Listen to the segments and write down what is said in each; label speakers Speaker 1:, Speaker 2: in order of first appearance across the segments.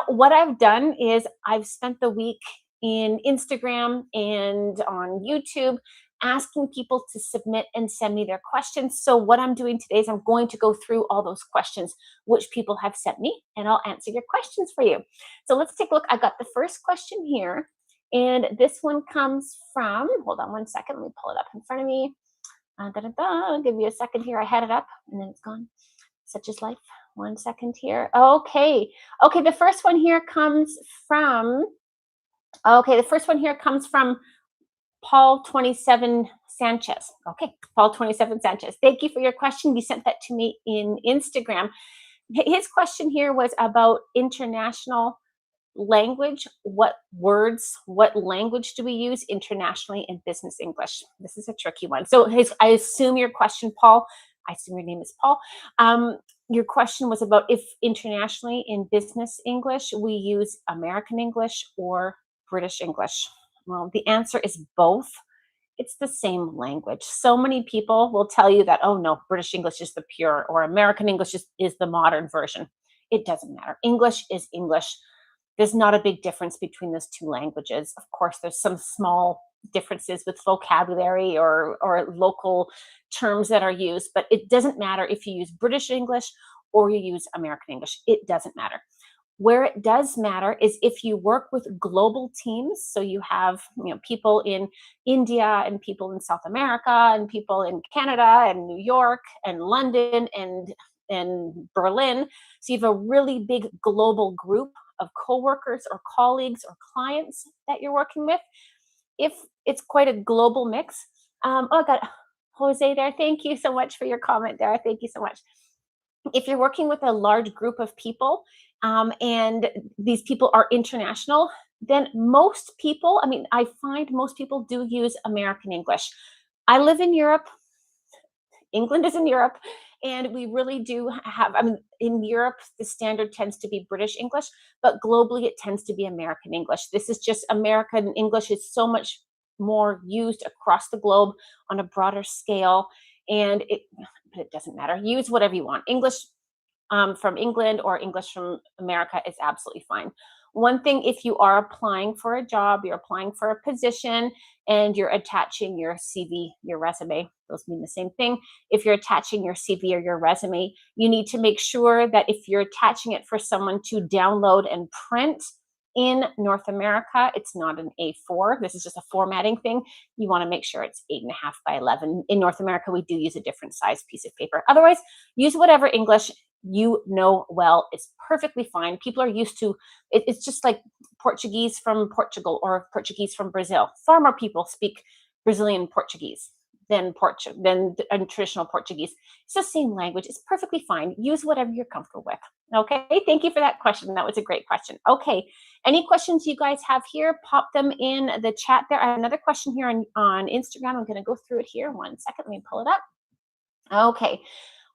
Speaker 1: What I've done is I've spent the week in Instagram and on YouTube asking people to submit and send me their questions. So what I'm doing today is I'm going to go through all those questions which people have sent me, and I'll answer your questions for you. So let's take a look. I got the first question here, and this one comes from, hold on one second, let me pull it up in front of me. I'll give you a second here. I had it up and then it's gone. Such is life. One second here. Okay. Okay, the first one here comes from, okay, the first one here comes from Paul 27 Sanchez. Okay, Paul 27 Sanchez. Thank you for your question. You sent that to me in Instagram. His question here was about international language. What words, what language do we use internationally in business English? This is a tricky one. So I assume your question, Paul, I assume your name is Paul. Your question was about if internationally in business English, we use American English or British English. Well, the answer is both. It's the same language. So many people will tell you that, oh no, British English is the pure, or American English is the modern version. It doesn't matter. English is English. There's not a big difference between those two languages. Of course, there's some small differences with vocabulary or local terms that are used, but it doesn't matter if you use British English or you use American English. It doesn't matter. Where it does matter is if you work with global teams. So you have, people in India and people in South America and people in Canada and New York and London and Berlin. So you have a really big global group of coworkers or colleagues or clients that you're working with. If it's quite a global mix, I got Jose there. Thank you so much for your comment there. Thank you so much. If you're working with a large group of people, and these people are international, then most people, I find most people do use American English. I live in Europe. England is in Europe, and we really do have, in Europe, the standard tends to be British English, but globally it tends to be American English. This is just American English is so much more used across the globe on a broader scale, but it doesn't matter. Use whatever you want. English from England or English from America is absolutely fine. One thing, if you are applying for a job, you're applying for a position, and you're attaching your CV, your resume, those mean the same thing. If you're attaching your CV or your resume, you need to make sure that if you're attaching it for someone to download and print in North America, it's not an A4. This is just a formatting thing. You want to make sure it's 8.5 by 11. In North America, we do use a different size piece of paper. Otherwise, use whatever English you know well. It's perfectly fine. People are used to it. It's just like Portuguese from Portugal or Portuguese from Brazil. Far more people speak Brazilian Portuguese than traditional Portuguese. It's the same language. It's perfectly fine. Use whatever you're comfortable with. Okay. Thank you for that question. That was a great question. Okay. Any questions you guys have here, pop them in the chat there. I have another question here on Instagram. I'm going to go through it here. One second. Let me pull it up. Okay.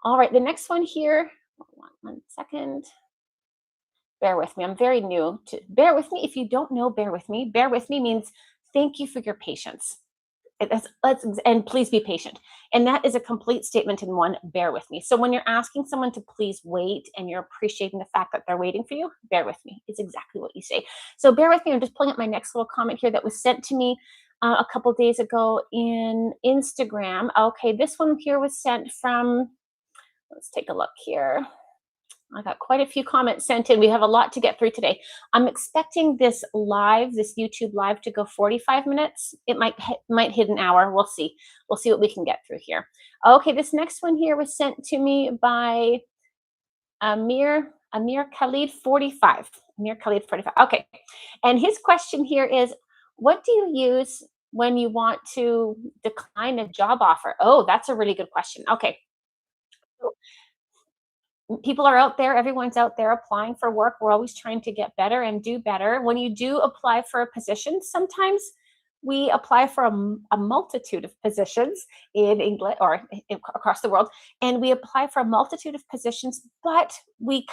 Speaker 1: All right. The next one here. One second. Bear with me. I'm very new to bear with me. If you don't know, bear with me. Bear with me means thank you for your patience. And please be patient. And that is a complete statement in one. Bear with me. So when you're asking someone to please wait and you're appreciating the fact that they're waiting for you, bear with me. It's exactly what you say. So bear with me. I'm just pulling up my next little comment here that was sent to me a couple days ago in Instagram. Okay, this one here was sent from, let's take a look here. I got quite a few comments sent in. We have a lot to get through today. I'm expecting this YouTube live to go 45 minutes. It might hit an hour. We'll see. We'll see what we can get through here. Okay, this next one here was sent to me by Amir Khalid 45. Amir Khalid 45. Okay. And his question here is, what do you use when you want to decline a job offer? Oh, that's a really good question. Okay. People are out there, everyone's out there applying for work. We're always trying to get better and do better. When you do apply for a position, sometimes we apply for a multitude of positions in England or across the world, and we apply for a multitude of positions, but we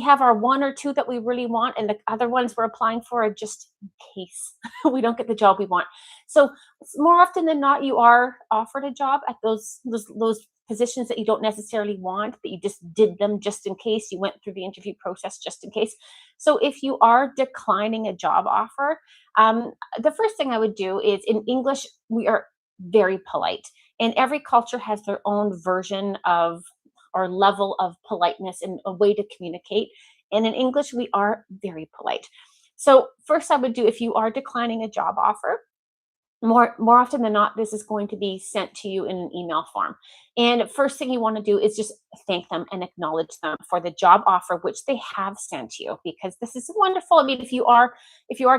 Speaker 1: have our one or two that we really want, and the other ones we're applying for are just in case we don't get the job we want. So more often than not, you are offered a job at those positions that you don't necessarily want, that you just did them just in case, you went through the interview process just in case. So if you are declining a job offer, the first thing I would do is, in English, we are very polite, and every culture has their own version of or level of politeness and a way to communicate. And in English, we are very polite. So first I would do, if you are declining a job offer, more often than not, this is going to be sent to you in an email form. And first thing you want to do is just thank them and acknowledge them for the job offer which they have sent you, because this is wonderful. I mean, if you are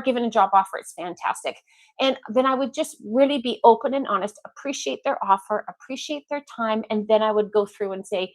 Speaker 1: given a job offer, it's fantastic. And then I would just really be open and honest, appreciate their offer, appreciate their time, and then I would go through and say,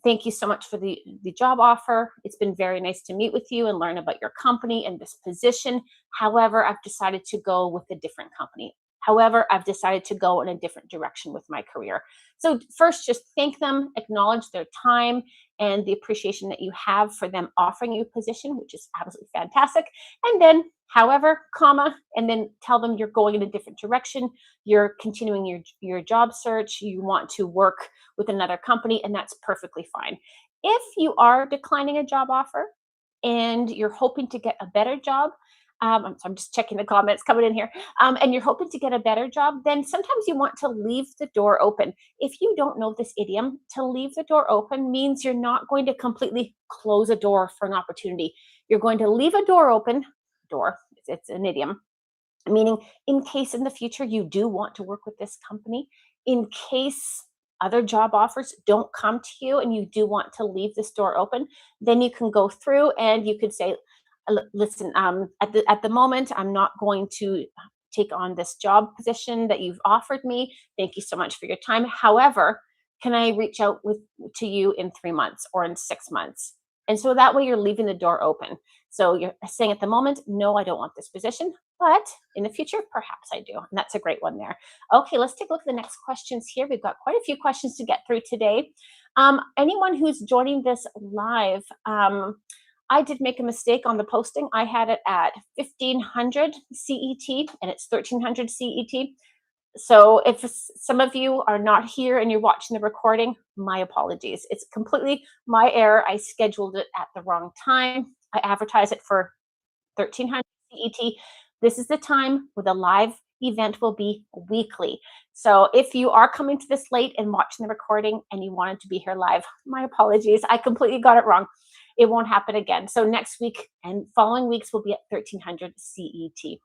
Speaker 1: thank you so much for the job offer. It's been very nice to meet with you and learn about your company and this position. However, I've decided to go with a different company. However, I've decided to go in a different direction with my career. So first, just thank them, acknowledge their time and the appreciation that you have for them offering you a position, which is absolutely fantastic. And then, however, comma, and then tell them you're going in a different direction. You're continuing your job search. You want to work with another company, and that's perfectly fine. If you are declining a job offer and you're hoping to get a better job, I'm just checking the comments coming in here, and you're hoping to get a better job, then sometimes you want to leave the door open. If you don't know this idiom, to leave the door open means you're not going to completely close a door for an opportunity. You're going to leave a door open, door, it's an idiom, meaning in case in the future you do want to work with this company, in case other job offers don't come to you and you do want to leave this door open, then you can go through and you could say, Listen, at the moment, I'm not going to take on this job position that you've offered me. Thank you so much for your time. However, can I reach out to you in 3 months or in 6 months?" And so that way you're leaving the door open. So you're saying, at the moment, no, I don't want this position, but in the future, perhaps I do. And that's a great one there. Okay, let's take a look at the next questions here. We've got quite a few questions to get through today. Anyone who's joining this live, I did make a mistake on the posting. I had it at 1500 CET and it's 1300 CET. So if some of you are not here and you're watching the recording, my apologies. It's completely my error. I scheduled it at the wrong time. I advertised it for 1300 CET. This is the time where the live event will be weekly. So if you are coming to this late and watching the recording and you wanted to be here live, my apologies. I completely got it wrong. It won't happen again. So next week and following weeks will be at 1300 CET.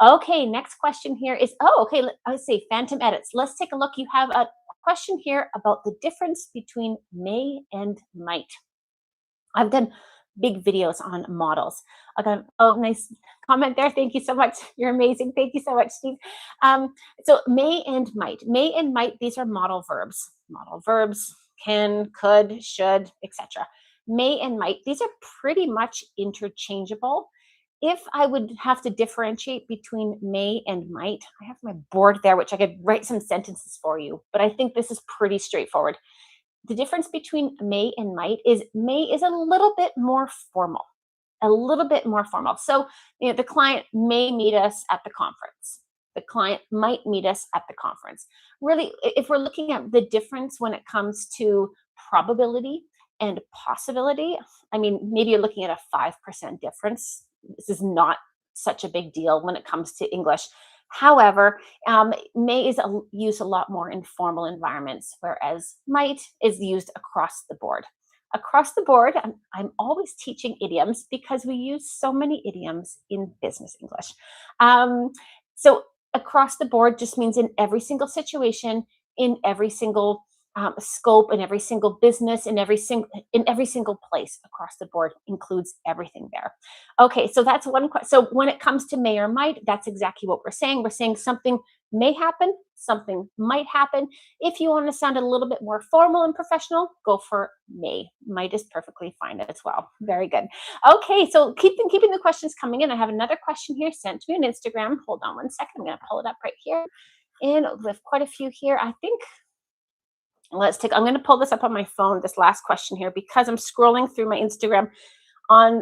Speaker 1: Okay, next question here is, okay, let's say phantom edits. Let's take a look. You have a question here about the difference between may and might. I've done big videos on models. I got, nice comment there. Thank you so much. You're amazing. Thank you so much, Steve. So may and might. May and might, these are model verbs. Model verbs: can, could, should, etc. May and might, these are pretty much interchangeable. If I would have to differentiate between may and might, I have my board there, which I could write some sentences for you, but I think this is pretty straightforward. The difference between may and might is may is a little bit more formal, a little bit more formal. So, the client may meet us at the conference. The client might meet us at the conference. Really, if we're looking at the difference when it comes to probability and possibility, I mean, maybe you're looking at a 5% difference. This is not such a big deal when it comes to English. However, may is used a lot more in formal environments, whereas might is used across the board. Across the board, I'm always teaching idioms because we use so many idioms in business English. So across the board just means in every single situation, in every single scope, in every single business, in every single place across the board, includes everything there. Okay, so that's one question. So when it comes to may or might, that's exactly what we're saying. We're saying something may happen, something might happen. If you want to sound a little bit more formal and professional, go for may. Might is perfectly fine as well. Very good. Okay, so keeping the questions coming in. I have another question here sent to me on Instagram. Hold on one second. I'm going to pull it up right here. And we have quite a few here. I think I'm going to pull this up on my phone, this last question here, because I'm scrolling through my Instagram on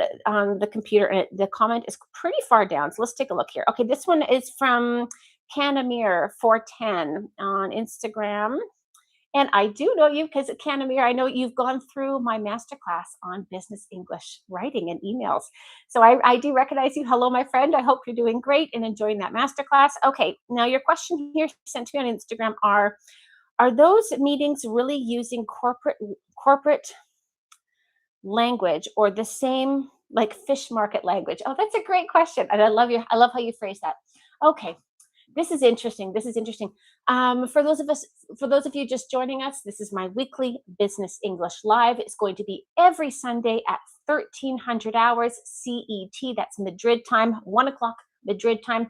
Speaker 1: the computer and the comment is pretty far down. So let's take a look here. Okay, this one is from Canamir410 on Instagram. And I do know you because at Canamere, I know you've gone through my masterclass on business English writing and emails. So I do recognize you. Hello, my friend. I hope you're doing great and enjoying that masterclass. Okay, now your question here sent to me on Instagram are those meetings really using corporate language or the same like fish market language? Oh, that's a great question. And I love how you phrase that. Okay. This is interesting. This is interesting. For those of you just joining us, this is my weekly Business English Live. It's going to be every Sunday at 1300 hours CET. That's Madrid time, 1 o'clock Madrid time,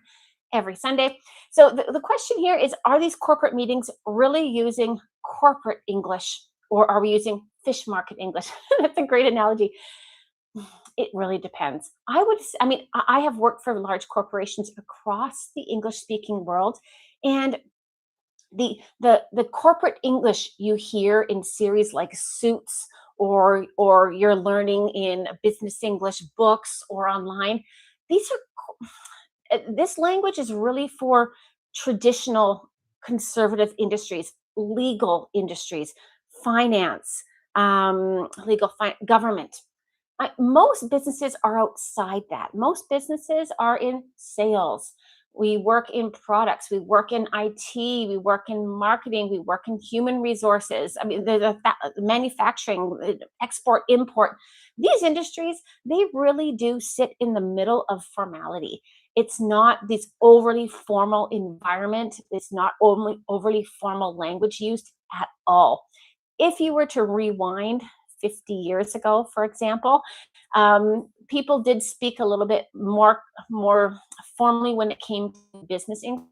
Speaker 1: every Sunday. So the question here is, are these corporate meetings really using corporate English or are we using fish market English? That's a great analogy. It really depends. I mean, I have worked for large corporations across the English speaking world, and the corporate English you hear in series like Suits or you're learning in business English books or online, these this language is really for traditional conservative industries, legal industries, finance, government. Most businesses are outside that. Most businesses are in sales. We work in products. We work in IT. We work in marketing. We work in human resources. I mean, manufacturing, export, import. These industries, they really do sit in the middle of formality. It's not this overly formal environment. It's not only overly formal language used at all. If you were to rewind 50 years ago, for example, people did speak a little bit more formally when it came to business English.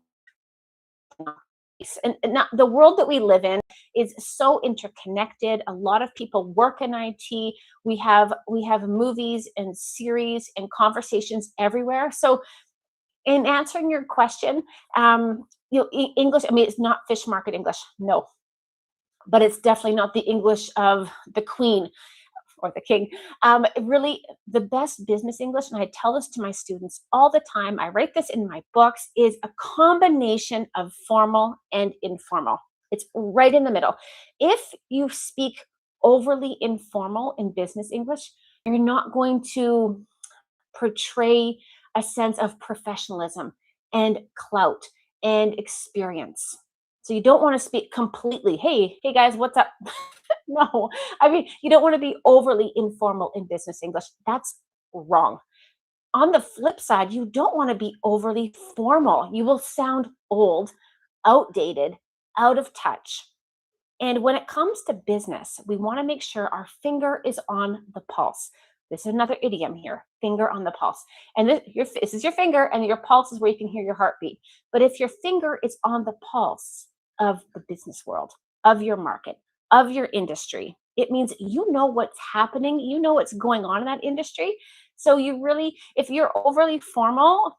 Speaker 1: And now the world that we live in is so interconnected. A lot of people work in IT. We have movies and series and conversations everywhere. So in answering your question, English. I mean, it's not fish market English, no, but it's definitely not the English of the Queen or the king. Really, the best business English, and I tell this to my students all the time, I write this in my books, is a combination of formal and informal. It's right in the middle. If you speak overly informal in business English, you're not going to portray a sense of professionalism and clout and experience. So you don't want to speak completely, hey guys, what's up? No, I mean, you don't want to be overly informal in business English. That's wrong. On the flip side, you don't want to be overly formal. You will sound old, outdated, out of touch. And when it comes to business, we want to make sure our finger is on the pulse. This is another idiom here, finger on the pulse. And this is your finger, and your pulse is where you can hear your heartbeat. But if your finger is on the pulse of the business world, of your market, of your industry, it means you know what's happening, you know what's going on in that industry. So you really, if you're overly formal,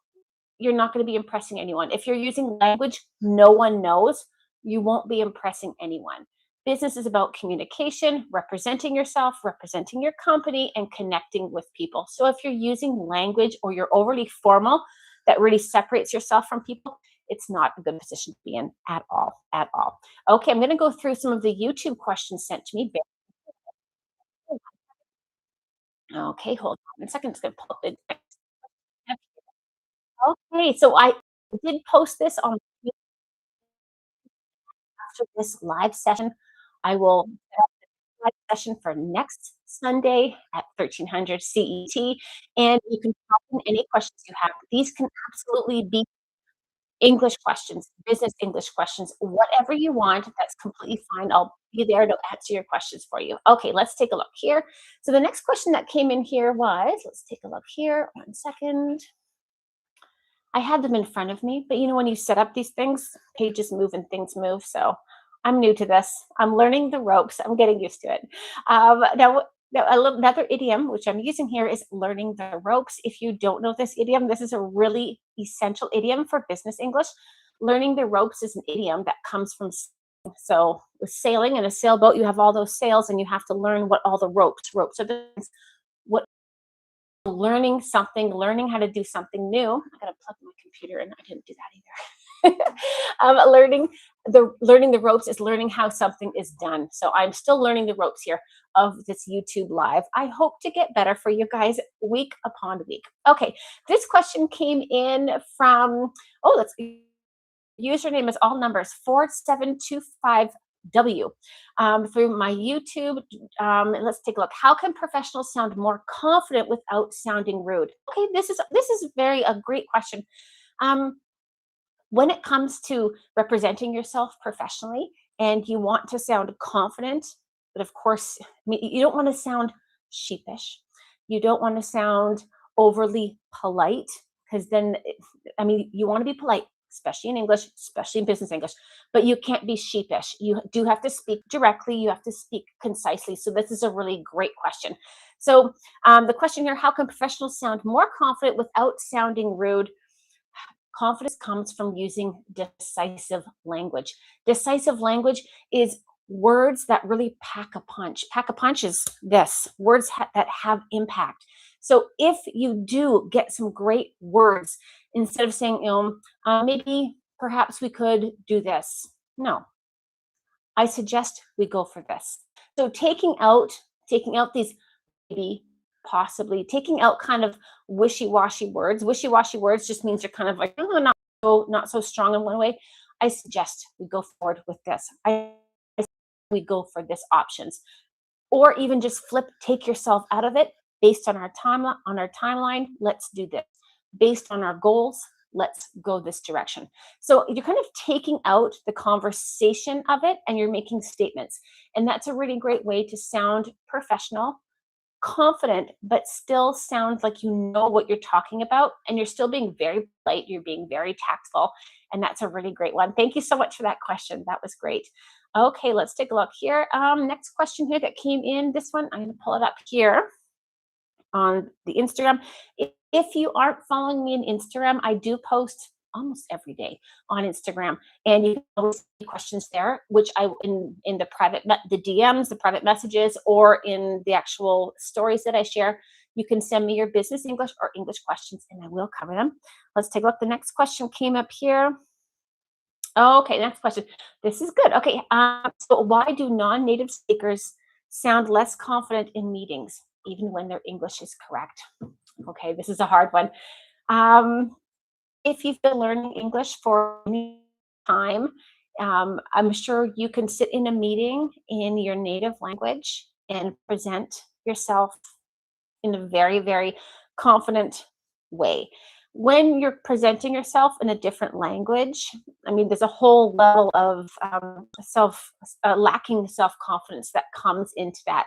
Speaker 1: you're not going to be impressing anyone. If you're using language no one knows, you won't be impressing anyone. Business is about communication, representing yourself, representing your company, and connecting with people. So if you're using language or you're overly formal that really separates yourself from people, it's not a good position to be in at all, at all. Okay, I'm going to go through some of the YouTube questions sent to me. Okay, hold on 1 second. I'm just going to pull up the Okay, so I did post this on after this live session. I will set up the live session for next Sunday at 1300 CET, and you can pop in any questions you have. These can absolutely be English questions, business English questions, whatever you want. That's completely fine. I'll be there to answer your questions for you. Okay, let's take a look here. So the next question that came in here was, let's take a look here. 1 second. I had them in front of me, but when you set up these things, pages move and things move. So I'm new to this. I'm learning the ropes. I'm getting used to it. Now, another idiom which I'm using here is learning the ropes. If you don't know this idiom, this is a really essential idiom for business English. Learning the ropes is an idiom that comes from so with sailing in a sailboat, you have all those sails and you have to learn what all the ropes are the what learning something, learning how to do something new. I gotta plug my computer in. I didn't do that either. Learning the learning the ropes is learning how something is done. So I'm still learning the ropes here of this YouTube live. I hope to get better for you guys week upon week. Okay, this question came in from, oh, let's username is all numbers 4725W through my YouTube. And let's take a look. How can professionals sound more confident without sounding rude? Okay, this is a great question. Um, when it comes to representing yourself professionally and you want to sound confident, but of course, you don't want to sound sheepish. You don't want to sound overly polite because then, you want to be polite, especially in English, especially in business English, but you can't be sheepish. You do have to speak directly, you have to speak concisely. So, this is a really great question. So, the question here, how can professionals sound more confident without sounding rude? Confidence comes from using decisive language. Decisive language is words that really pack a punch. Pack a punch is this words that have impact. So if you do get some great words, instead of saying, maybe perhaps we could do this. No, I suggest we go for this. So taking out these maybe, possibly, taking out kind of wishy-washy words. Wishy-washy words just means you're kind of like, oh, not so strong in one way. I suggest we go forward with this. We go for this options, or even just take yourself out of it based on our timeline. Let's do this based on our goals. Let's go this direction. So you're kind of taking out the conversation of it and you're making statements. And that's a really great way to sound professional, confident, but still sounds like you know what you're talking about. And you're still being very polite. You're being very tactful. And that's a really great one. Thank you so much for that question. That was great. Okay, let's take a look here. Next question here that came in. This one, I'm going to pull it up here on the Instagram. If you aren't following me on Instagram, I do post almost every day on Instagram, and you can always see questions there, which I in the the DMs, the private messages, or in the actual stories that I share. You can send me your business English or English questions, and I will cover them. Let's take a look. The next question came up here. Okay, next question. This is good. Okay, so why do non-native speakers sound less confident in meetings, even when their English is correct? Okay, this is a hard one. If you've been learning English for any time, I'm sure you can sit in a meeting in your native language and present yourself in a very, very confident way. When you're presenting yourself in a different language, there's a whole level of lacking self confidence that comes into that.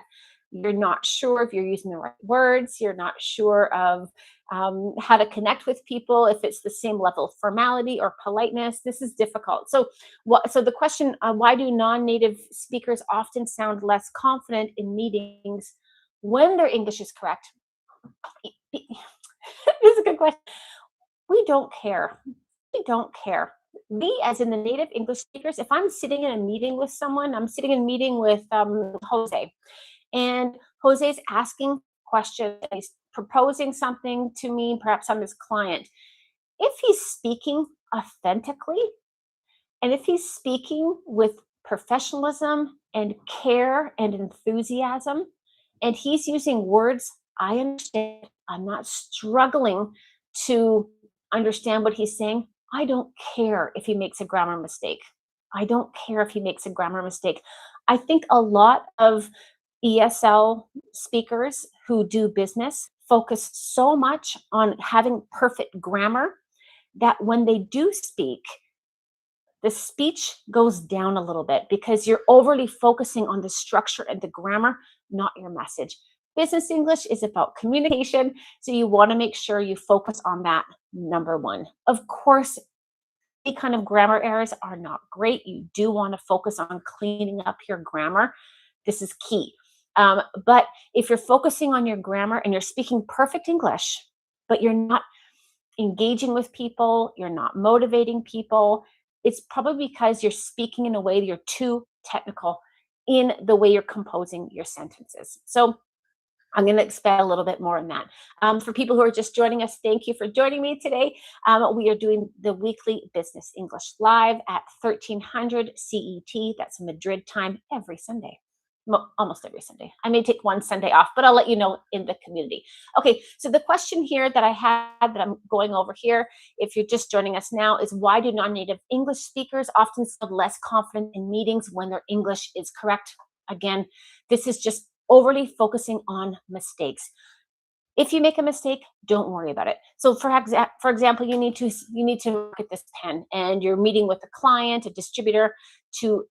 Speaker 1: You're not sure if you're using the right words. You're not sure of how to connect with people, if it's the same level of formality or politeness. This is difficult. So the question, why do non-native speakers often sound less confident in meetings when their English is correct? This is a good question. We don't care. We don't care. We, as in the native English speakers, if I'm sitting in a meeting with someone, I'm sitting in a meeting with Jose, and Jose's asking questions, and he's proposing something to me, perhaps I'm his client. If he's speaking authentically, and if he's speaking with professionalism and care and enthusiasm, and he's using words I understand, I'm not struggling to understand what he's saying, I don't care if he makes a grammar mistake. I don't care if he makes a grammar mistake. I think a lot of ESL speakers who do business focus so much on having perfect grammar that when they do speak, the speech goes down a little bit because you're overly focusing on the structure and the grammar, not your message. Business English is about communication, so you want to make sure you focus on that, number one. Of course, any kind of grammar errors are not great. You do want to focus on cleaning up your grammar. This is key. But if you're focusing on your grammar and you're speaking perfect English, but you're not engaging with people, you're not motivating people, it's probably because you're speaking in a way that you're too technical in the way you're composing your sentences. So I'm going to expand a little bit more on that. For people who are just joining us, thank you for joining me today. We are doing the weekly Business English Live at 1300 CET. That's Madrid time every Sunday. Almost every Sunday. I may take one Sunday off, but I'll let you know in the community. Okay, so the question here that I had that I'm going over here, if you're just joining us now, is why do non-native English speakers often feel less confident in meetings when their English is correct? Again, this is just overly focusing on mistakes. If you make a mistake, don't worry about it. So for example, you need to look at this pen and you're meeting with a client, a distributor to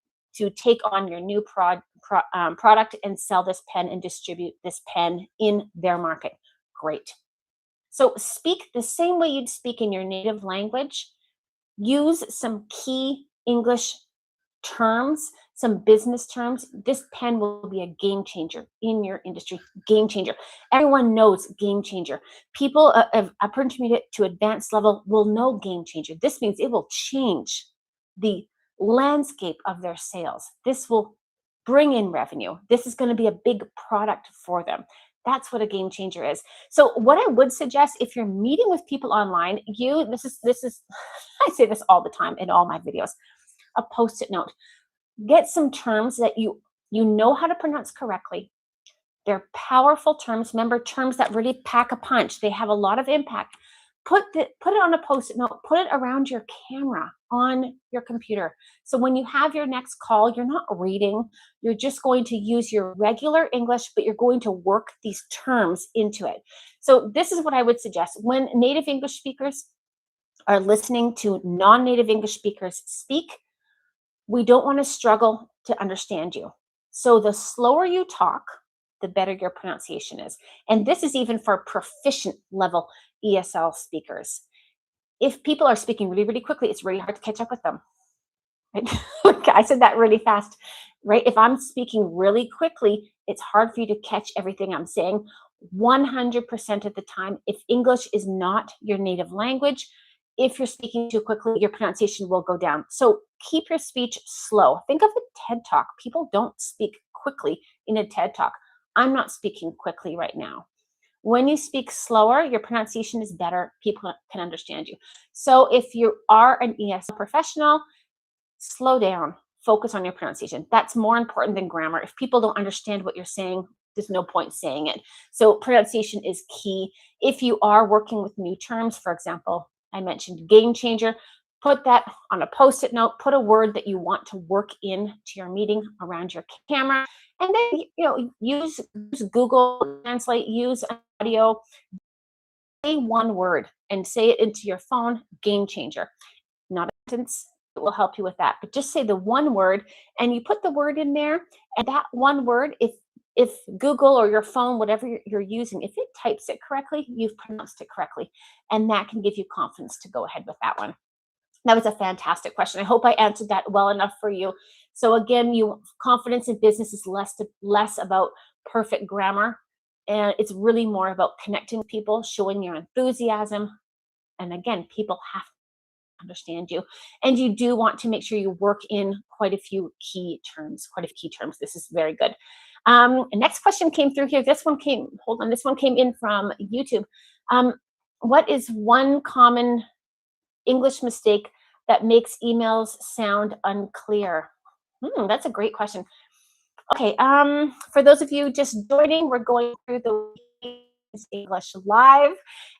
Speaker 1: take on your new product and sell this pen and distribute this pen in their market. Great. So speak the same way you'd speak in your native language. Use some key English terms, some business terms. This pen will be a game changer in your industry. Game changer. Everyone knows game changer. People of upper intermediate to advanced level will know game changer. This means it will change the landscape of their sales. This will bring in revenue. This is going to be a big product for them. That's what a game changer is. So what I would suggest if you're meeting with people online, this is I say this all the time in all my videos. A post-it note. Get some terms that you know how to pronounce correctly. They're powerful terms. Remember, terms that really pack a punch. They have a lot of impact. Put it on a post-it note. Put it around your camera on your computer. So when you have your next call, you're not reading. You're just going to use your regular English, but you're going to work these terms into it. So this is what I would suggest. When native English speakers are listening to non-native English speakers speak, we don't want to struggle to understand you. So the slower you talk, the better your pronunciation is. And this is even for proficient level ESL speakers. If people are speaking really, really quickly, it's really hard to catch up with them. Right? I said that really fast, right? If I'm speaking really quickly, it's hard for you to catch everything I'm saying. 100% of the time, if English is not your native language, if you're speaking too quickly, your pronunciation will go down. So keep your speech slow. Think of a TED Talk. People don't speak quickly in a TED Talk. I'm not speaking quickly right now. When you speak slower, your pronunciation is better. People can understand you. So if you are an ESL professional, slow down. Focus on your pronunciation. That's more important than grammar. If people don't understand what you're saying, there's no point saying it. So pronunciation is key. If you are working with new terms, for example, I mentioned game changer, put that on a post-it note, put a word that you want to work into your meeting around your camera, and then use Google Translate, use audio, say one word and say it into your phone, game changer. Not a sentence, it will help you with that, but just say the one word and you put the word in there, and that one word, if Google or your phone, whatever you're using, if it types it correctly, you've pronounced it correctly, and that can give you confidence to go ahead with that one. That was a fantastic question. I hope I answered that well enough for you. So again, confidence in business is less about perfect grammar, and it's really more about connecting with people, showing your enthusiasm, and again, people have to understand you, and you do want to make sure you work in quite a few key terms. This is very good. Next question came through here. This one came in from YouTube. What is one common English mistake that makes emails sound unclear? That's a great question. Okay, for those of you just joining, we're going through the English Live,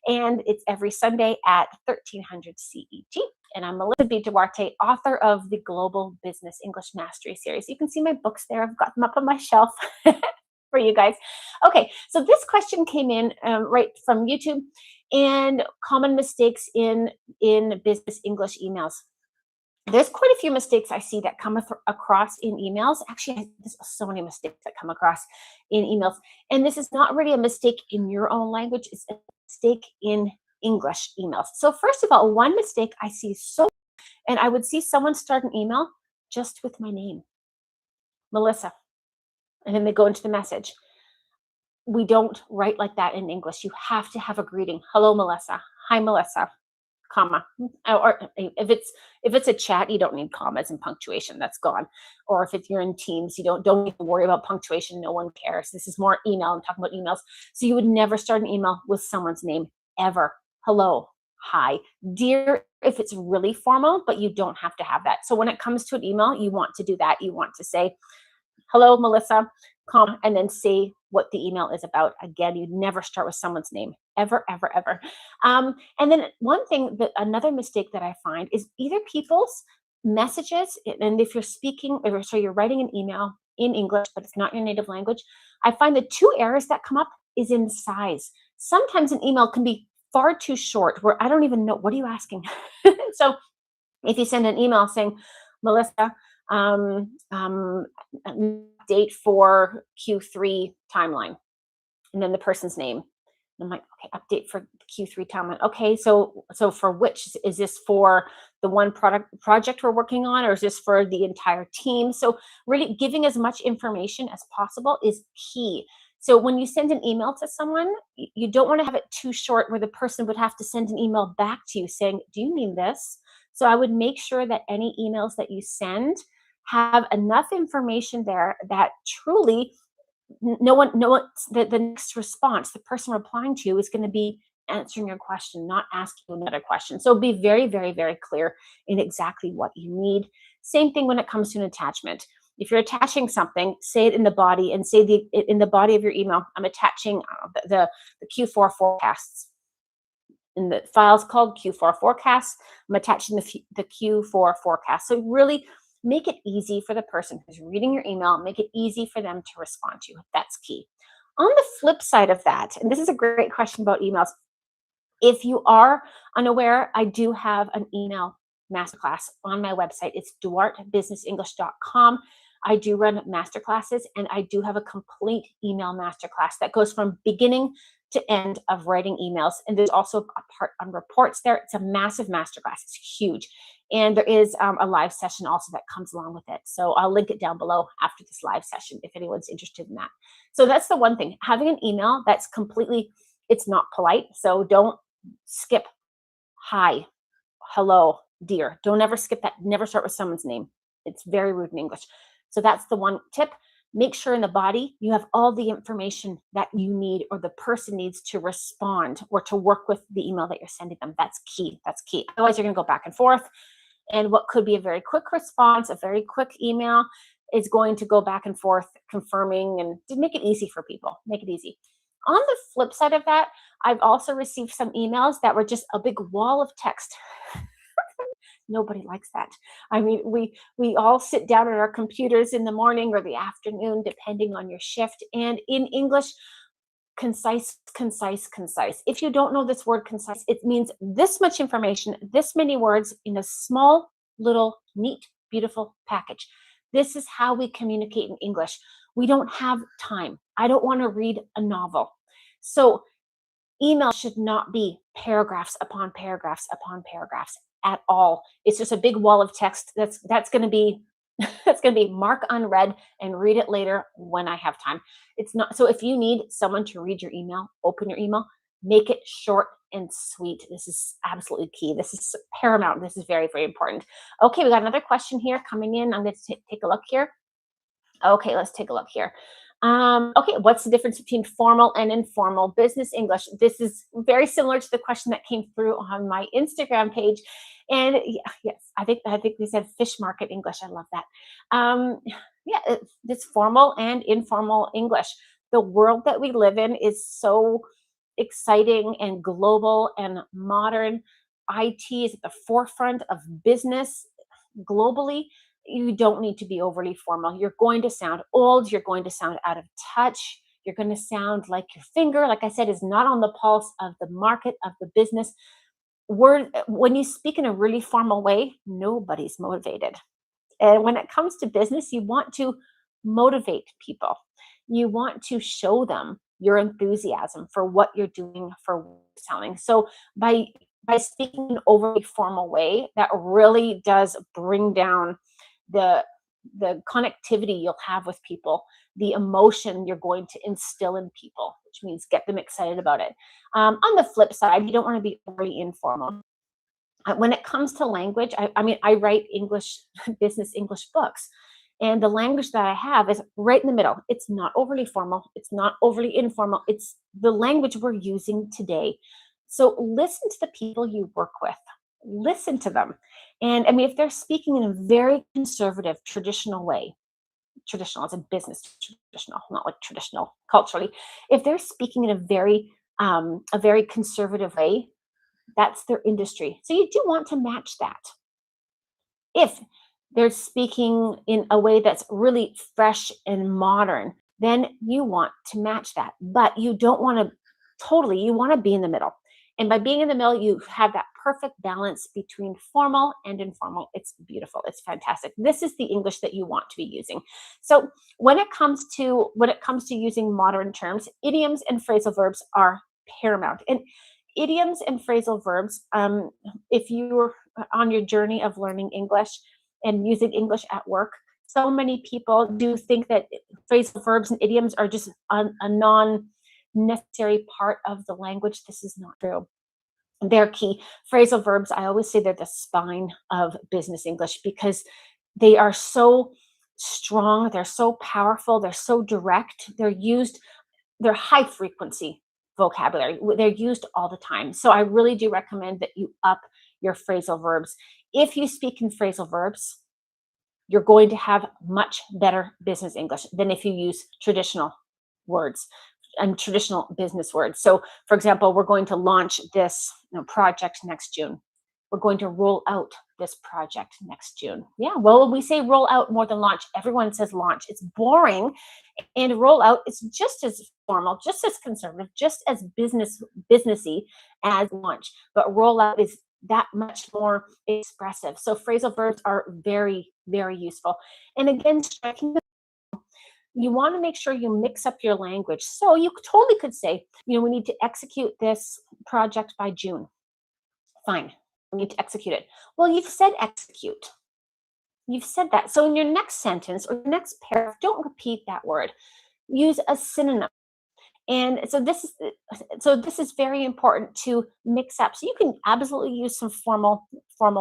Speaker 1: and it's every Sunday at 1300 CET. And I'm Melissa B. Duarte, author of the Global Business English Mastery Series. You can see my books there. I've got them up on my shelf for you guys. Okay, so this question came in right from YouTube, and common mistakes in business English emails. There's quite a few mistakes I see that come across in emails. Actually, there's so many mistakes that come across in emails. And this is not really a mistake in your own language. It's a mistake in English emails. So first of all, one mistake I see and I would see someone start an email just with my name, Melissa. And then they go into the message. We don't write like that in English. You have to have a greeting. Hello, Melissa. Hi, Melissa. comma. Or if it's a chat, you don't need commas and punctuation. That's gone. Or if you're in Teams, you don't need to worry about punctuation. No one cares. This is more email. I'm talking about emails. So you would never start an email with someone's name ever. Hello, hi, dear. If it's really formal, but you don't have to have that. So when it comes to an email, you want to do that. You want to say, hello, Melissa, and then say what the email is about. Again, you never start with someone's name, ever, ever, ever. And then one thing another mistake that I find is either people's messages, and if you're speaking, or so you're writing an email in English, but it's not your native language, I find the two errors that come up is in size. Sometimes an email can be far too short where I don't even know, what are you asking? So if you send an email saying, Melissa, date for Q3 timeline, and then the person's name. And I'm like, okay, update for Q3 timeline. Okay, so for which is this, for the one project we're working on, or is this for the entire team? So really giving as much information as possible is key. So when you send an email to someone, you don't want to have it too short where the person would have to send an email back to you saying, do you mean this? So I would make sure that any emails that you send have enough information there that truly no one, the next response, the person replying to you is going to be answering your question, not asking you another question. So be very, very, very clear in exactly what you need. Same thing when it comes to an attachment. If you're attaching something, say it in the body, and say in the body of your email, I'm attaching the Q4 forecasts. In the file's called Q4 forecasts, I'm attaching the Q4 forecast. So really make it easy for the person who's reading your email, make it easy for them to respond to you. That's key. On the flip side of that, and this is a great question about emails, if you are unaware, I do have an email masterclass on my website. It's duartebusinessenglish.com. I do run masterclasses, and I do have a complete email masterclass that goes from beginning to end of writing emails. And there's also a part on reports there. It's a massive masterclass. It's huge. And there is a live session also that comes along with it. So I'll link it down below after this live session if anyone's interested in that. So that's the one thing. Having an email that's completely, it's not polite. So don't skip hi, hello, dear. Don't ever skip that. Never start with someone's name. It's very rude in English. So that's the one tip. Make sure in the body you have all the information that you need or the person needs to respond or to work with the email that you're sending them. That's key. That's key. Otherwise, you're going to go back and forth. And what could be a very quick response, a very quick email, is going to go back and forth confirming, and to make it easy for people. Make it easy. On the flip side of that, I've also received some emails that were just a big wall of text. Nobody likes that. I mean, we all sit down at our computers in the morning or the afternoon, depending on your shift. And in English, concise, concise, concise. If you don't know this word concise, it means this much information, this many words in a small, little, neat, beautiful package. This is how we communicate in English. We don't have time. I don't want to read a novel. So email should not be paragraphs upon paragraphs upon paragraphs at all. It's just a big wall of text that's going to be that's going to be mark unread and read it later when I have time. It's not. So if you need someone to read your email, open your email, make it short and sweet. This is absolutely key. This is paramount. This is very, very important. Okay, we got another question here coming in. I'm going to take a look here. Okay, let's take a look here. Okay, what's the difference between formal and informal business English? This is very similar to the question that came through on my Instagram page. And yes, I think they said fish market English. I love that. Yeah, it's formal and informal English. The world that we live in is so exciting and global and modern. IT is at the forefront of business globally. You don't need to be overly formal. You're going to sound old. You're going to sound out of touch. You're going to sound like your finger, like I said, is not on the pulse of the market, of the business. When you speak in a really formal way, nobody's motivated. And when it comes to business, you want to motivate people. You want to show them your enthusiasm for what you're doing, for what you're selling. So by speaking in an overly formal way, that really does bring down the connectivity you'll have with people, the emotion you're going to instill in people, which means get them excited about it. On the flip side, you don't want to be overly informal. When it comes to language, I mean, I write English, business English books. And the language that I have is right in the middle. It's not overly formal. It's not overly informal. It's the language we're using today. So listen to the people you work with. Listen to them. And I mean, if they're speaking in a very conservative, traditional way, traditional as a business traditional, not like traditional culturally, if they're speaking in a very conservative way, that's their industry. So you do want to match that. If they're speaking in a way that's really fresh and modern, then you want to match that. But you don't want to totally, you want to be in the middle. And by being in the middle, you have that perfect balance between formal and informal. It's beautiful. It's fantastic. This is the English that you want to be using. So when it comes to using modern terms, idioms and phrasal verbs are paramount. And idioms and phrasal verbs, if you're on your journey of learning English and using English at work, so many people do think that phrasal verbs and idioms are just a non necessary part of the language. This is not true. They're key. Phrasal verbs, I always say they're the spine of business English because they are so strong, they're so powerful, they're so direct, they're high frequency vocabulary. They're used all the time. So I really do recommend that you up your phrasal verbs. If you speak in phrasal verbs, you're going to have much better business English than if you use traditional words and traditional business words. So, for example, we're going to launch this project next June. We're going to roll out this project next June. Yeah, well, we say roll out more than launch. Everyone says launch. It's boring. And roll out is just as formal, just as conservative, just as businessy as launch. But roll out is that much more expressive. So phrasal verbs are very, very useful. And again, striking you want to make sure you mix up your language. So you totally could say, we need to execute this project by June. Fine, we need to execute it. Well, you've said execute. You've said that. So in your next sentence or your next paragraph, don't repeat that word. Use a synonym. And so this is very important to mix up. So you can absolutely use some formal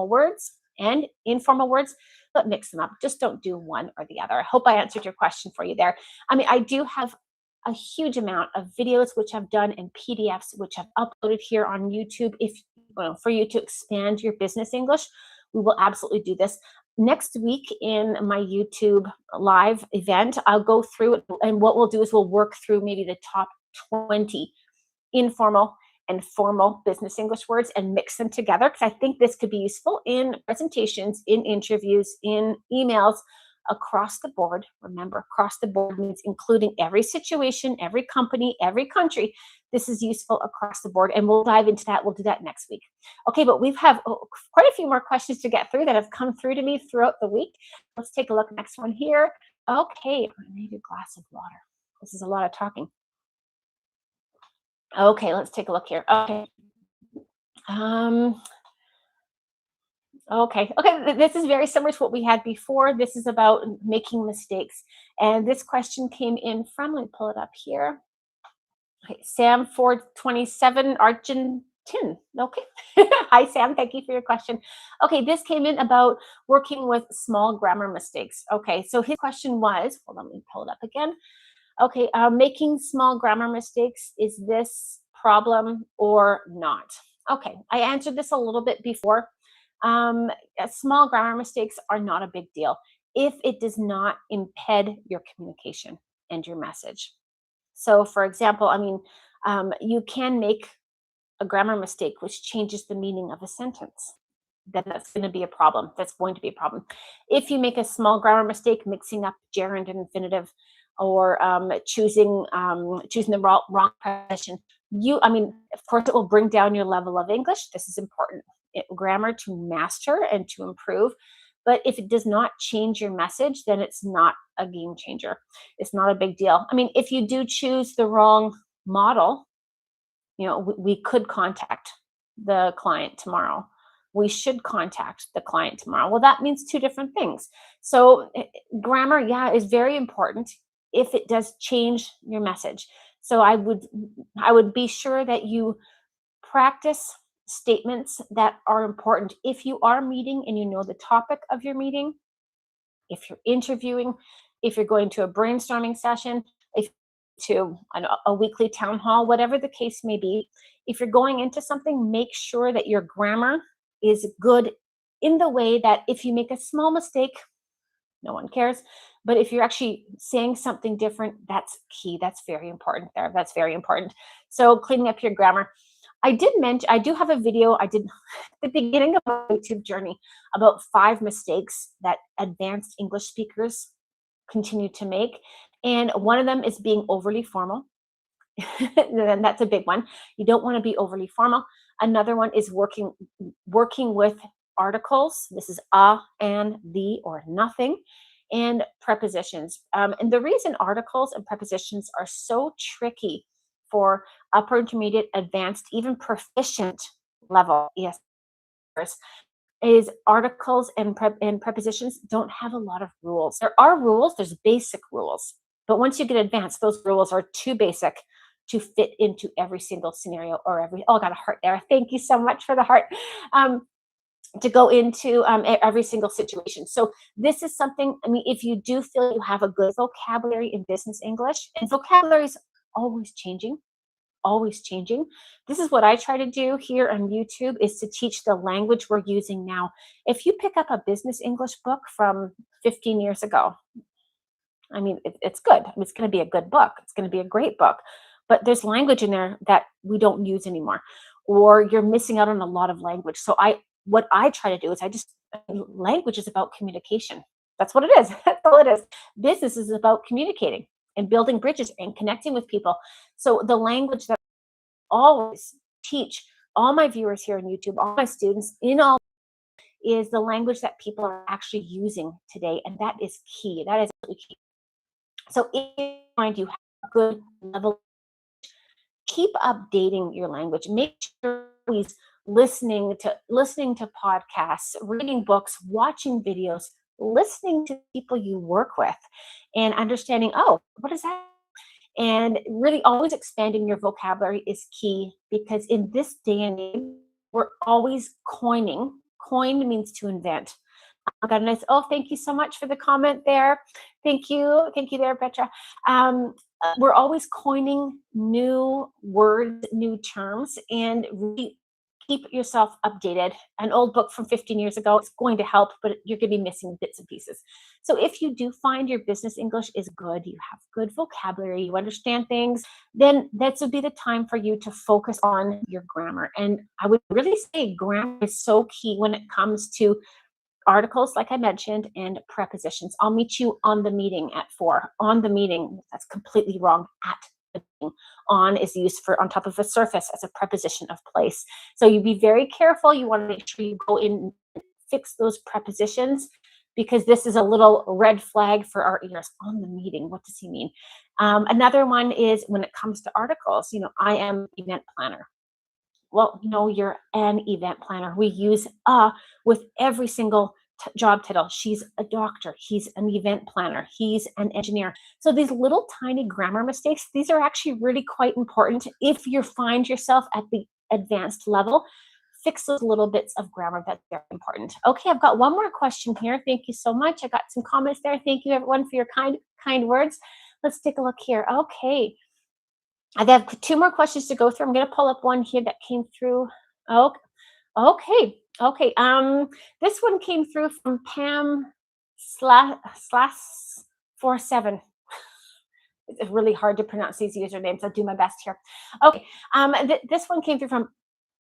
Speaker 1: words and informal words, but mix them up. Just don't do one or the other. I hope I answered your question for you there. I mean, I do have a huge amount of videos which I've done and PDFs which I've uploaded here on YouTube. If for you to expand your business English, we will absolutely do this. Next week in my YouTube live event, I'll go through it, and what we'll do is we'll work through maybe the top 20 informal and formal business English words and mix them together because I think this could be useful in presentations, in interviews, in emails across the board. Remember, across the board means including every situation, every company, every country. This is useful across the board, and we'll dive into that. We'll do that next week. Okay, but we have quite a few more questions to get through that have come through to me throughout the week. Let's take a look. Next one here. Okay, I need a glass of water. This is a lot of talking. Okay, let's take a look here. Okay. Um, okay. This is very similar to what we had before. This is about making mistakes. And this question came in from, let me pull it up here. Okay, Sam 427 Argentine. Okay. Hi, Sam. Thank you for your question. Okay, this came in about working with small grammar mistakes. Okay, so his question was, hold on, let me pull it up again. Okay, making small grammar mistakes, is this problem or not? Okay, I answered this a little bit before. Small grammar mistakes are not a big deal if it does not impede your communication and your message. So, for example, I mean, you can make a grammar mistake which changes the meaning of a sentence. Then that's going to be a problem. That's going to be a problem. If you make a small grammar mistake, mixing up gerund and infinitive, or choosing the wrong preposition, of course, it will bring down your level of English. This is important grammar to master and to improve. But if it does not change your message, then it's not a game changer. It's not a big deal. I mean, if you do choose the wrong model, we could contact the client tomorrow. We should contact the client tomorrow. Well, that means two different things. So grammar, yeah, is very important if it does change your message. So I would be sure that you practice statements that are important. If you are meeting and you know the topic of your meeting, if you're interviewing, if you're going to a brainstorming session, if to a weekly town hall, whatever the case may be, if you're going into something, make sure that your grammar is good in the way that if you make a small mistake, no one cares. But if you're actually saying something different, that's key. That's very important there. That's very important. So cleaning up your grammar. I did mention, I do have a video I did at the beginning of my YouTube journey about 5 mistakes that advanced English speakers continue to make. And one of them is being overly formal. And that's a big one. You don't want to be overly formal. Another one is working with articles. This is a, and, the, or nothing, and prepositions. And the reason articles and prepositions are so tricky for upper intermediate, advanced, even proficient level ESers is articles and prepositions don't have a lot of rules. There are rules, there's basic rules, but once you get advanced, those rules are too basic to fit into every single scenario or I got a heart there. Thank you so much for the heart. To go into every single situation. So this is something, I mean, if you do feel you have a good vocabulary in business English, and vocabulary is always changing, always changing. This is what I try to do here on YouTube is to teach the language we're using now. If you pick up a business English book from 15 years ago, I mean, it's good. It's going to be a good book. It's going to be a great book. But there's language in there that we don't use anymore, or you're missing out on a lot of language. So what I try to do is language is about communication. That's what it is. That's all it is. Business is about communicating and building bridges and connecting with people. So the language that I always teach all my viewers here on YouTube, all my students in all is the language that people are actually using today. And that is key. That is really key. So if you find you have a good level, keep updating your language. Make sure always listening to podcasts, reading books, watching videos, listening to people you work with, and understanding, oh, what is that? And really always expanding your vocabulary is key, because in this day and age, we're always coining. Coin means to invent. I got a nice, oh, thank you so much for the comment there. Thank you there, Petra. We're always coining new words, new terms, and really keep yourself updated. An old book from 15 years ago, it's going to help, but you're going to be missing bits and pieces. So if you do find your business English is good, you have good vocabulary, you understand things, then that would be the time for you to focus on your grammar. And I would really say grammar is so key when it comes to articles, like I mentioned, and prepositions. I'll meet you on the meeting at 4. On the meeting, that's completely wrong. At the meeting. On is used for on top of a surface as a preposition of place. So you be very careful. You want to make sure you go in and fix those prepositions, because this is a little red flag for our ears. On the meeting, what does he mean? Another one is when it comes to articles, I am event planner. Well, no, you're an event planner. We use with every single job title. She's a doctor. He's an event planner. He's an engineer. So these little tiny grammar mistakes, these are actually really quite important. If you find yourself at the advanced level, fix those little bits of grammar. That's very important. Okay, I've got one more question here. Thank you so much. I got some comments there. Thank you, everyone, for your kind words. Let's take a look here. Okay. I have 2 more questions to go through. I'm going to pull up one here that came through. Oh, okay. This one came through from Pam /47. It's really hard to pronounce these usernames. I'll do my best here. Okay. This one came through from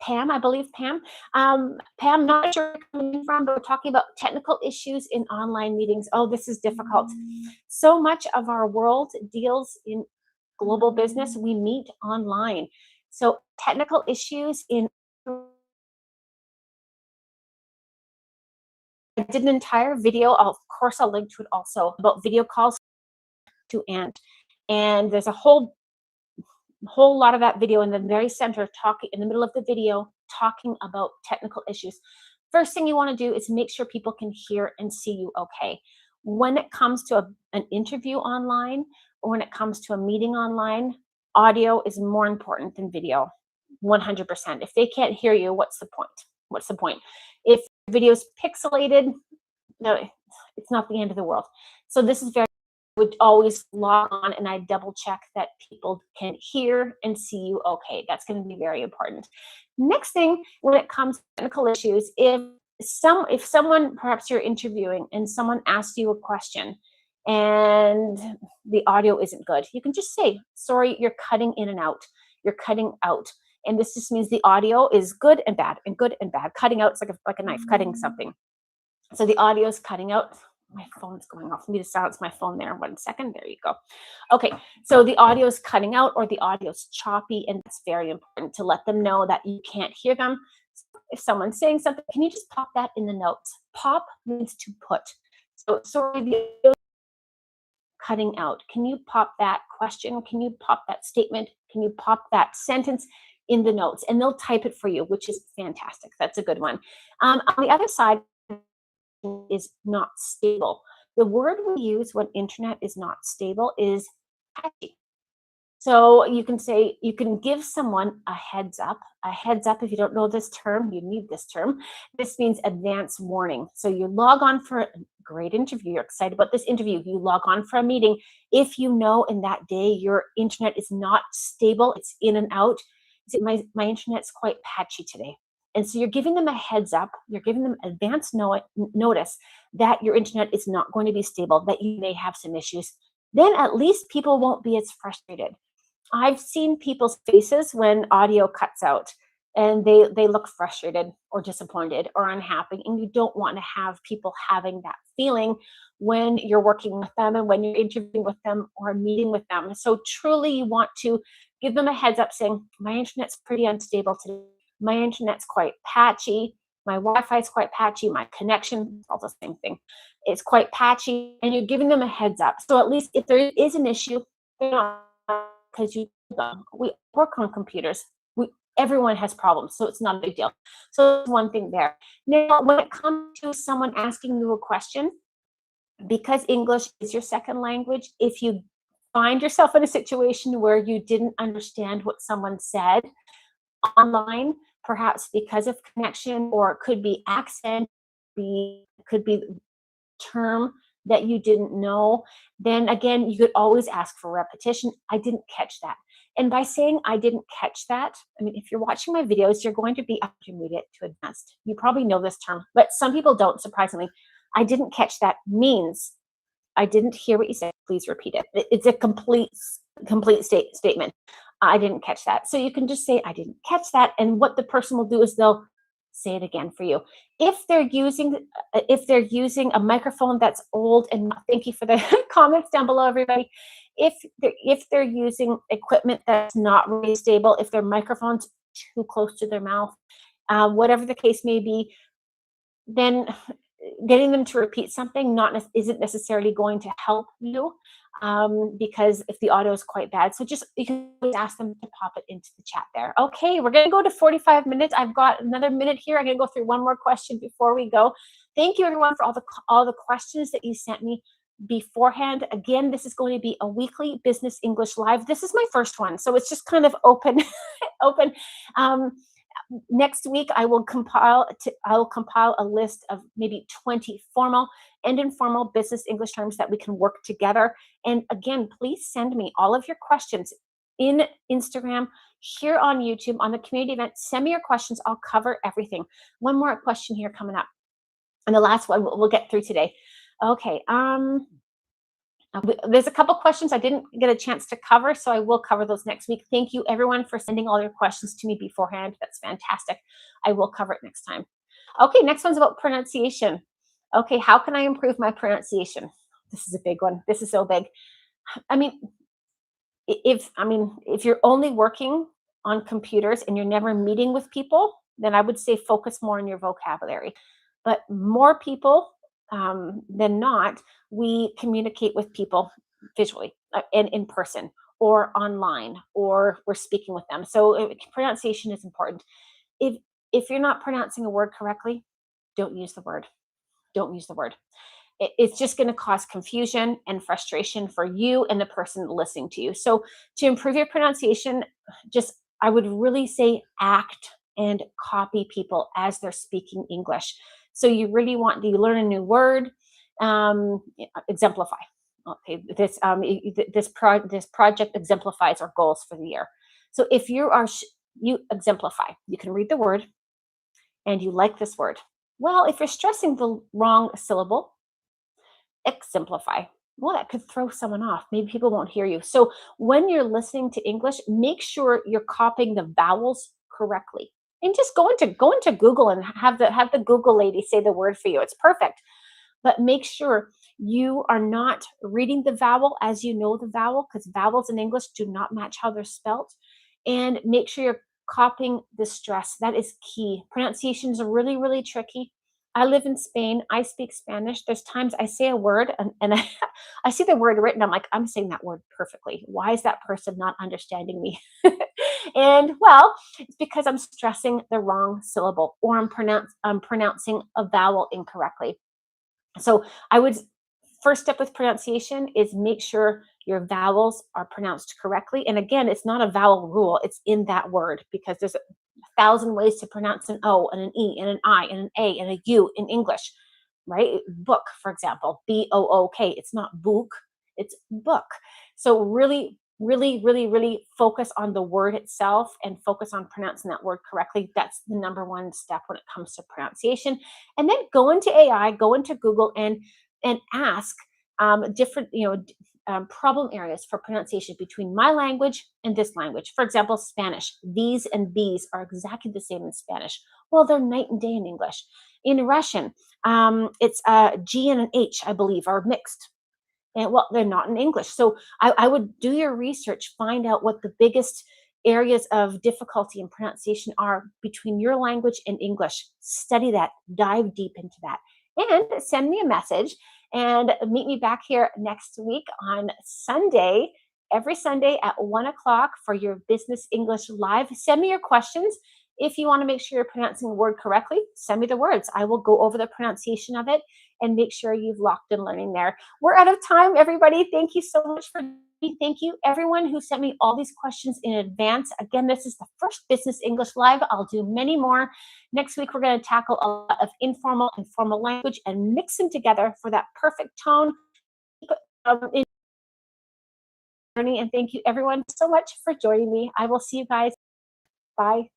Speaker 1: Pam, I believe Pam. Pam, not sure where you're coming from, but we're talking about technical issues in online meetings. Oh, this is difficult. So much of our world deals in global business, we meet online. So technical issues I did an entire video, of course I'll link to it also, about video calls to and there's a whole lot of that video in the very center, talking in the middle of the video, talking about technical issues. First thing you want to do is make sure people can hear and see you okay. When it comes to an interview online, or when it comes to a meeting online, audio is more important than video. 100%. If they can't hear you, what's the point? What's the point? If the video's pixelated, no, it's not the end of the world. So this is very, I would always log on and I double check that people can hear and see you okay. That's going to be very important. Next thing, when it comes to technical issues, if someone, perhaps you're interviewing and someone asks you a question and the audio isn't good, you can just say, sorry, you're cutting in and out. You're cutting out. And this just means the audio is good and bad and good and bad. Cutting out is like a knife cutting something. So the audio is cutting out. My phone's going off. Let me just silence my phone there. 1 second. There you go. Okay. So the audio is cutting out or the audio is choppy, and it's very important to let them know that you can't hear them. If someone's saying something, can you just pop that in the notes? Pop means to put. So sorry, the audio is cutting out. Can you pop that question? Can you pop that statement? Can you pop that sentence in the notes? And they'll type it for you, which is fantastic. That's a good one. On the other side, is not stable. The word we use when internet is not stable is patchy. So you can say, you can give someone a heads up. A heads up, if you don't know this term, you need this term. This means advance warning. So you log on for a great interview. You're excited about this interview. You log on for a meeting. If you know in that day your internet is not stable, it's in and out. My internet's quite patchy today. And so you're giving them a heads up, you're giving them advance notice that your internet is not going to be stable, that you may have some issues. Then at least people won't be as frustrated. I've seen people's faces when audio cuts out and they look frustrated or disappointed or unhappy. And you don't want to have people having that feeling when you're working with them and when you're interviewing with them or meeting with them. So truly you want to give them a heads up saying, my internet's pretty unstable today. My internet's quite patchy. My Wi-Fi is quite patchy. My connection, all the same thing. It's quite patchy, and you're giving them a heads up. So at least if there is an issue, they're not, because we work on computers. Everyone has problems, so it's not a big deal. So that's one thing there. Now, when it comes to someone asking you a question, because English is your second language, if you find yourself in a situation where you didn't understand what someone said online, perhaps because of connection, or it could be accent, could be term that you didn't know, then again, you could always ask for repetition. I didn't catch that. And by saying I didn't catch that, I mean, if you're watching my videos, you're going to be intermediate to advanced. You probably know this term, but some people don't, surprisingly. I didn't catch that means I didn't hear what you said. Please repeat it. It's a complete statement. I didn't catch that. So you can just say, I didn't catch that. And what the person will do is they'll say it again for you. If they're using a microphone that's old, and thank you for the comments down below, everybody. If they're using equipment that's not really stable, if their microphone's too close to their mouth, whatever the case may be, then getting them to repeat something isn't necessarily going to help you, because if the audio is quite bad. So you can always ask them to pop it into the chat there. Okay, we're going to go to 45 minutes. I've got another minute here. I'm going to go through one more question before we go. Thank you, everyone, for all the questions that you sent me beforehand. Again, this is going to be a weekly Business English Live. This is my first one, so it's just kind of open. Next week, I will compile a list of maybe 20 formal and informal business English terms that we can work together. And again, please send me all of your questions in Instagram, here on YouTube, on the community event. Send me your questions. I'll cover everything. One more question here coming up. And the last one we'll get through today. Okay. There's a couple questions I didn't get a chance to cover, so I will cover those next week. Thank you, everyone, for sending all your questions to me beforehand. That's fantastic. I will cover it next time. Okay, next one's about pronunciation. Okay, how can I improve my pronunciation? This is a big one. This is so big. I mean, if you're only working on computers and you're never meeting with people, then I would say focus more on your vocabulary. But more people than not, we communicate with people visually and in person or online, or we're speaking with them. So pronunciation is important. If you're not pronouncing a word correctly, don't use the word. Don't use the word. It's just going to cause confusion and frustration for you and the person listening to you. So to improve your pronunciation, just I would really say act and copy people as they're speaking English. So you really want, do you learn a new word? Exemplify. Okay, this project exemplifies our goals for the year. So if you are you exemplify, you can read the word and you like this word. Well, if you're stressing the wrong syllable, exemplify. Well, that could throw someone off. Maybe people won't hear you. So when you're listening to English, make sure you're copying the vowels correctly. And just go into Google and have the Google lady say the word for you. It's perfect. But make sure you are not reading the vowel as you know the vowel, because vowels in English do not match how they're spelt. And make sure you're copying the stress. That is key. Pronunciations are really, really tricky. I live in Spain. I speak Spanish. There's times I say a word and I see the word written. I'm like, I'm saying that word perfectly. Why is that person not understanding me? And well, it's because I'm stressing the wrong syllable, or I'm pronouncing a vowel incorrectly. So I would, first step with pronunciation is make sure your vowels are pronounced correctly. And again, it's not a vowel rule, it's in that word, because there's a thousand ways to pronounce an O and an E and an I and an A and a U in English, right? Book, for example, BOOK. It's not book, it's book. So really, really, really, really focus on the word itself and focus on pronouncing that word correctly. That's the number one step when it comes to pronunciation. And then go into AI, go into Google, and ask different, problem areas for pronunciation between my language and this language. For example, Spanish. These and these are exactly the same in Spanish. Well, they're night and day in English. In Russian, it's G and an H, I believe, are mixed. And well, they're not in English. So I would do your research, find out what the biggest areas of difficulty in pronunciation are between your language and English. Study that, dive deep into that, and send me a message and meet me back here next week on Sunday, every Sunday at 1 o'clock for your Business English Live. Send me your questions. If you want to make sure you're pronouncing a word correctly, send me the words. I will go over the pronunciation of it and make sure you've locked in learning there. We're out of time, everybody. Thank you so much for me. Thank you, everyone who sent me all these questions in advance. Again, this is the first Business English Live. I'll do many more. Next week, we're going to tackle a lot of informal and formal language and mix them together for that perfect tone in learning. And thank you, everyone, so much for joining me. I will see you guys. Bye.